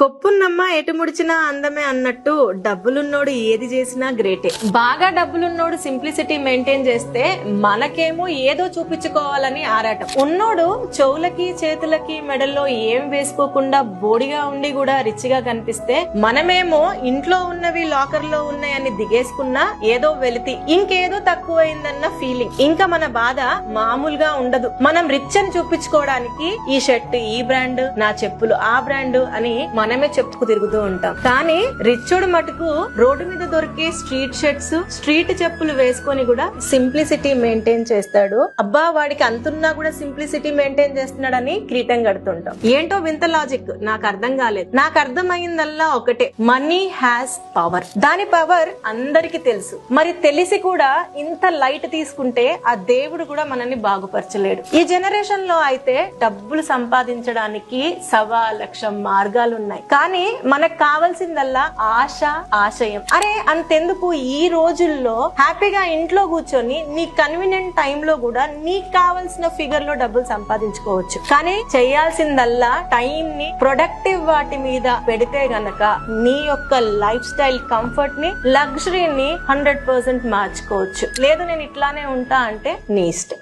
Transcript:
కొప్పున్నమ్మ ఎటు ముడిచినా అందమే అన్నట్టు డబ్బులున్నోడు ఏది చేసినా గ్రేటే. బాగా డబ్బులున్నోడు సింప్లిసిటీ మెయింటైన్ చేస్తే మనకేమో ఏదో చూపించుకోవాలని ఆరాటం. ఉన్నోడు చెవులకి చేతులకి మెడల్లో ఏం వేసుకోకుండా బోడిగా ఉండి కూడా రిచ్ గా కనిపిస్తే మనమేమో ఇంట్లో ఉన్నవి లాకర్ లో ఉన్నాయని దిగేసుకున్నా ఏదో వెలితి ఇంకేదో తక్కువైందన్న ఫీలింగ్. ఇంకా మన బాధ మామూలుగా ఉండదు. మనం రిచ్ అని చూపించుకోవడానికి ఈ షర్ట్ ఈ బ్రాండ్, నా చెప్పులు ఆ బ్రాండ్ అని మనమే చెప్పుకు తిరుగుతూ ఉంటాం. కానీ రిచ్చుడు మటుకు రోడ్డు మీద దొరికే స్ట్రీట్ షర్ట్స్ స్ట్రీట్ చెప్పులు వేసుకొని కూడా సింప్లిసిటీ మెయింటైన్ చేస్తాడు. అబ్బా వాడికి అంతున్నా కూడా సింప్లిసిటీ మెయింటైన్ చేస్తున్నాడని కిరీటం కడుతుంటాం. ఏంటో వింత లాజిక్ నాకు అర్థం కాలేదు. నాకు అర్థమైందల్లా ఒకటే, మనీ హ్యాస్ పవర్. దాని పవర్ అందరికి తెలుసు. మరి తెలిసి కూడా ఇంత లైట్ తీసుకుంటే ఆ దేవుడు కూడా మనల్ని బాగుపరచలేడు. ఈ జనరేషన్ లో అయితే డబ్బులు సంపాదించడానికి 1,00,000 మార్గాలు ఉన్నాయి. కానీ మనకు కావాల్సిందల్లా ఆశ, ఆశయం. అరే అంతెందుకు, ఈ రోజుల్లో హ్యాపీగా ఇంట్లో కూర్చొని నీ కన్వీనియంట్ టైంలో కూడా నీకు కావాల్సిన ఫిగర్ లో డబ్బులు సంపాదించుకోవచ్చు. కానీ చేయాల్సిందల్లా టైం ని ప్రొడక్టివ్ వాటి మీద పెడితే గనక నీ యొక్క లైఫ్ స్టైల్ కంఫర్ట్ ని, లగ్జరీని 100% మార్చుకోవచ్చు. లేదు నేను ఇట్లానే ఉంటా అంటే నీ ఇష్టం.